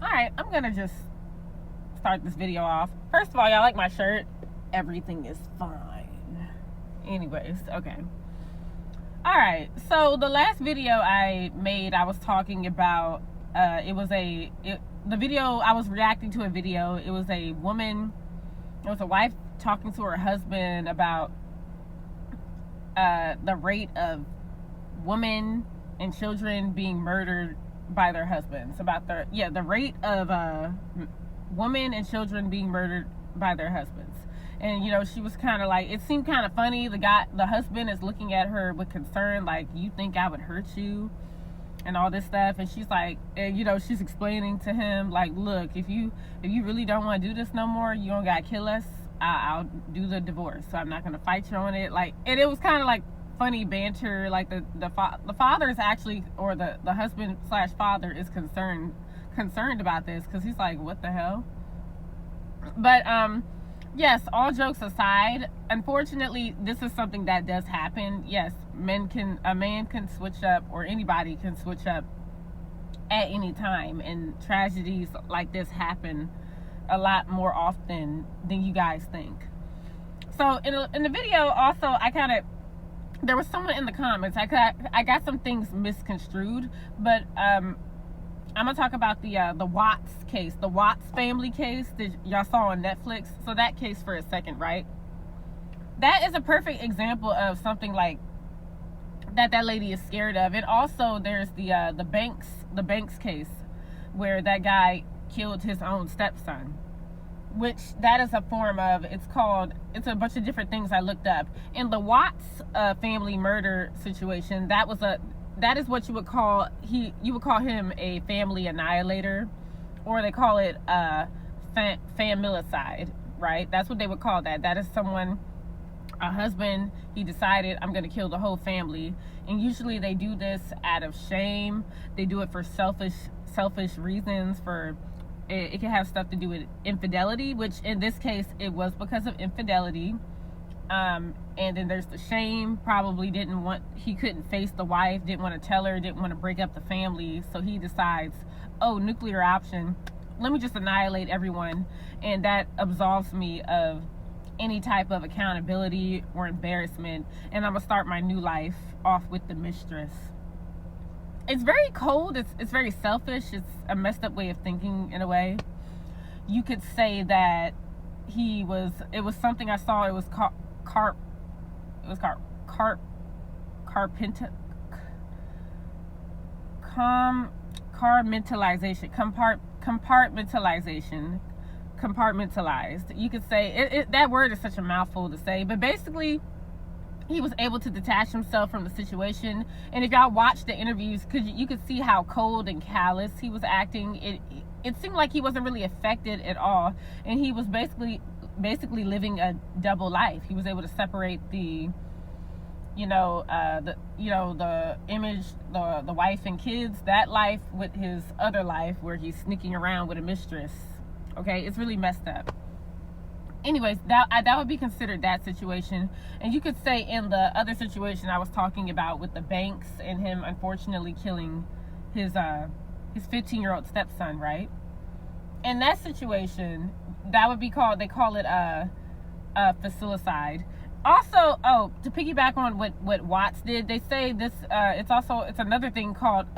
Alright, I'm gonna just start this video off. First of all, y'all like my shirt? Everything is fine. Anyways, okay. Alright, so the last video I made, I was talking about, the video, I was reacting to a video. It was a woman, it was a wife talking to her husband about the rate of women and children being murdered by their husbands. About the rate of women and children being murdered by their husbands. And she was kind of like, it seemed kind of funny. The husband is looking at her with concern, like, you think I would hurt you and all this stuff. And she's like, she's explaining to him, like, look, if you really don't want to do this no more, you don't gotta kill us. I'll do the divorce, so I'm not gonna fight you on it. Like, and it was kind of like funny banter. Like the father is actually, or the husband / father is concerned about this, because he's like, what the hell? But yes, all jokes aside, unfortunately this is something that does happen. Yes, a man can switch up, or anybody can switch up at any time, and tragedies like this happen a lot more often than you guys think. So in the video also, there was someone in the comments, I got some things misconstrued, but I'm gonna talk about the Watts case, the Watts family case that y'all saw on Netflix. So that case for a second, right? That is a perfect example of something like that lady is scared of. And also there's the Banks case, where that guy killed his own stepson, which that is a form of, it's a bunch of different things I looked up. In the Watts family murder situation, that is what you would call him a family annihilator, or they call it familicide, right? That's what they would call that. That is a husband, he decided, I'm going to kill the whole family. And usually they do this out of shame. They do it for selfish reasons. It can have stuff to do with infidelity, which in this case it was because of infidelity. And then there's the shame. Probably he couldn't face the wife, didn't want to tell her, didn't want to break up the family, so he decides, oh, nuclear option, let me just annihilate everyone, and that absolves me of any type of accountability or embarrassment, and I'm gonna start my new life off with the mistress. It's very cold. It's very selfish. It's a messed up way of thinking in a way. You could say that it was something I saw. It was compartmentalized. You could say that word is such a mouthful to say, but basically he was able to detach himself from the situation. And if y'all watch the interviews, you could see how cold and callous he was acting. It seemed like he wasn't really affected at all, and he was basically living a double life. He was able to separate the image, the wife and kids, that life, with his other life where he's sneaking around with a mistress. Okay, it's really messed up. Anyways, that would be considered that situation. And you could say in the other situation I was talking about with the Banks and him unfortunately killing his 15-year-old stepson, right? In that situation, that would be called, they call it a familicide. Also, to piggyback on what Watts did, they say this, it's another thing called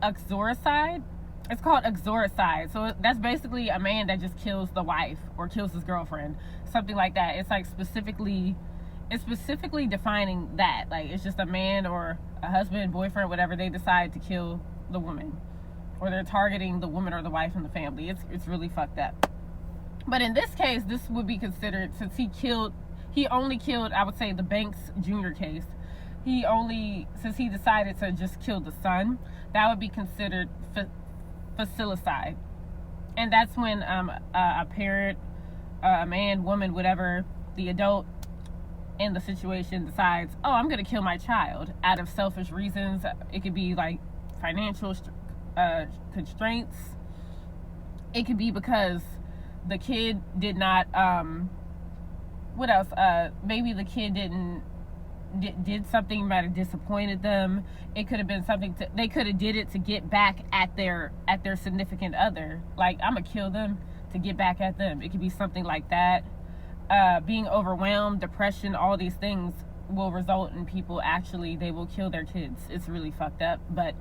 uxoricide. It's called uxoricide. So that's basically a man that just kills the wife or kills his girlfriend, something like that. It's like specifically defining that. Like, it's just a man or a husband, boyfriend, whatever, they decide to kill the woman, or they're targeting the woman or the wife in the family. It's really fucked up. But in this case, this would be considered, since he only killed, I would say, the Banks Jr. case. Since he decided to just kill the son, that would be considered familicide. And that's when a parent, a man, woman, whatever, the adult in the situation decides, oh, I'm going to kill my child out of selfish reasons. It could be like financial constraints. It could be because the kid did not, what else? Maybe the kid didn't did something, might have disappointed them. It could have been something they could have did it to get back at their significant other. Like, I'm gonna kill them to get back at them. It could be something like that. Being overwhelmed, depression, all these things will result in people actually, they will kill their kids. It's really fucked up, but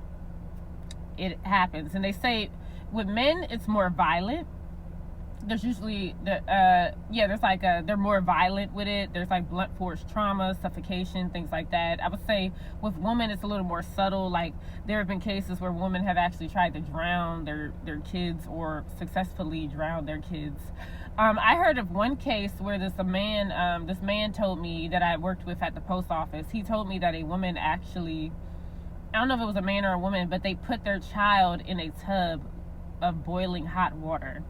it happens. And they say with men it's more violent. There's usually there's like they're more violent with it. There's like blunt force trauma, suffocation, things like that. I would say with women it's a little more subtle. Like, there have been cases where women have actually tried to drown their kids or successfully drown their kids. I heard of one case where this man told me that I worked with at the post office. He told me that a woman actually, I don't know if it was a man or a woman, but they put their child in a tub of boiling hot water,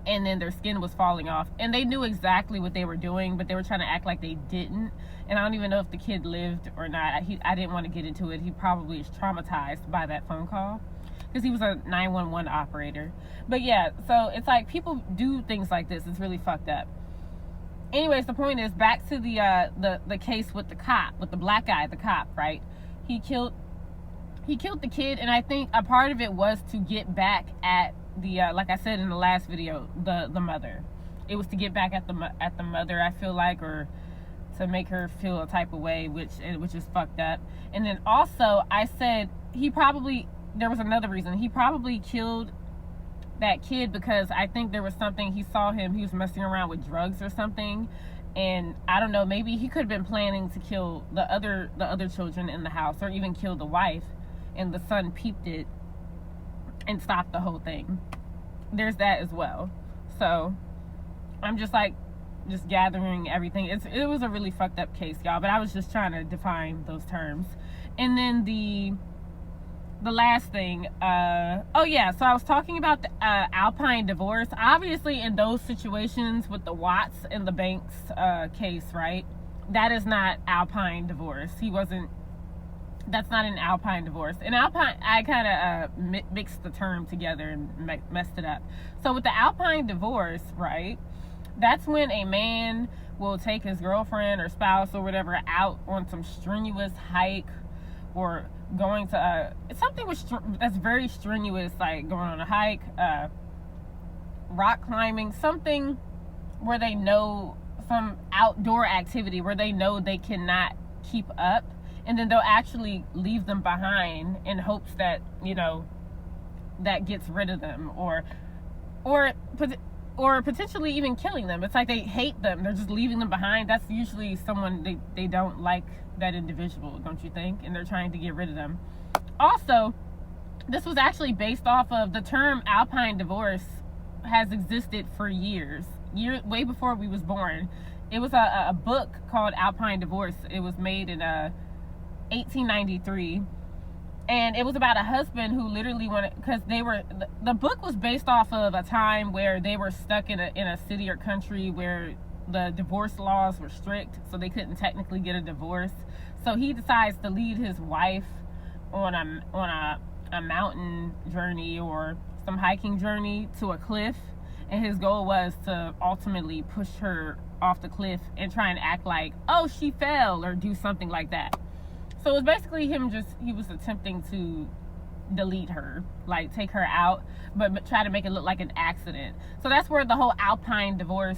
and then their skin was falling off, and they knew exactly what they were doing, but they were trying to act like they didn't. And I don't even know if the kid lived or not. I didn't want to get into it. He probably is traumatized by that phone call because he was a 911 operator. But yeah, so it's like people do things like this. It's really fucked up. Anyways, the point is, back to the case with the cop, with the black guy, the cop, right? He killed the kid, and I think a part of it was to get back at the like I said in the last video, the mother. It was to get back at the mother, I feel like, or to make her feel a type of way, which is fucked up. And then also, I said there was another reason. He probably killed that kid because I think there was something, he was messing around with drugs or something, and I don't know, maybe he could have been planning to kill the other children in the house, or even kill the wife, and the son peeped it and stopped the whole thing. There's that as well. So I'm just gathering everything. It was a really fucked up case, y'all, but I was just trying to define those terms. And then the last thing, so I was talking about the Alpine divorce. Obviously, in those situations with the Watts and the Banks case, right, that is not Alpine divorce. That's not an Alpine divorce. In Alpine, I kind of mixed the term together and messed it up. So with the Alpine divorce, right, that's when a man will take his girlfriend or spouse or whatever out on some strenuous hike, or going to something that's very strenuous, like going on a hike, rock climbing, something where they know, some outdoor activity where they know they cannot keep up. And then they'll actually leave them behind in hopes that, that gets rid of them, or potentially even killing them. It's like they hate them. They're just leaving them behind. That's usually someone they don't like, that individual, don't you think? And they're trying to get rid of them. Also, this was actually based off of the term Alpine divorce has existed for years, way before we was born. It was a book called Alpine Divorce. It was made in 1893, and it was about a husband who literally wanted, because the book was based off of a time where they were stuck in a city or country where the divorce laws were strict, so they couldn't technically get a divorce. So he decides to lead his wife on a mountain journey or some hiking journey to a cliff, and his goal was to ultimately push her off the cliff and try and act like, oh, she fell, or do something like that. So it was basically he was attempting to delete her, like take her out, but try to make it look like an accident. So that's where the whole Alpine divorce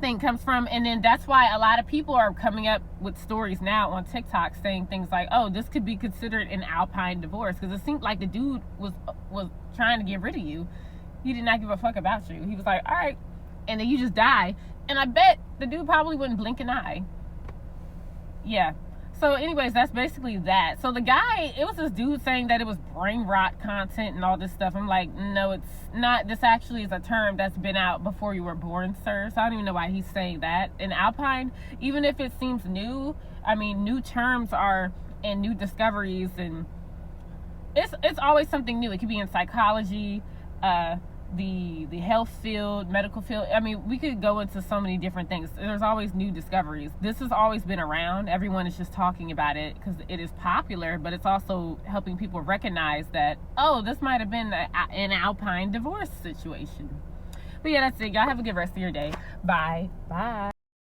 thing comes from. And then that's why a lot of people are coming up with stories now on TikTok saying things like, oh, this could be considered an Alpine divorce, because it seemed like the dude was trying to get rid of you. He did not give a fuck about you. He was like, all right, and then you just die. And I bet the dude probably wouldn't blink an eye. Yeah. So anyways, that's basically that. So the guy, it was this dude saying that it was brain rot content and all this stuff. I'm like, no, it's not. This actually is a term that's been out before you were born, sir. So I don't even know why he's saying that. In Alpine, even if it seems new, I mean, new terms are, and new discoveries, and it's always something new. It could be in psychology, the health field, medical field. I mean, we could go into so many different things. There's always new discoveries. This has always been around. Everyone is just talking about it because it is popular, but it's also helping people recognize that, oh, this might have been an Alpine divorce situation. But yeah, that's it. Y'all have a good rest of your day. Bye.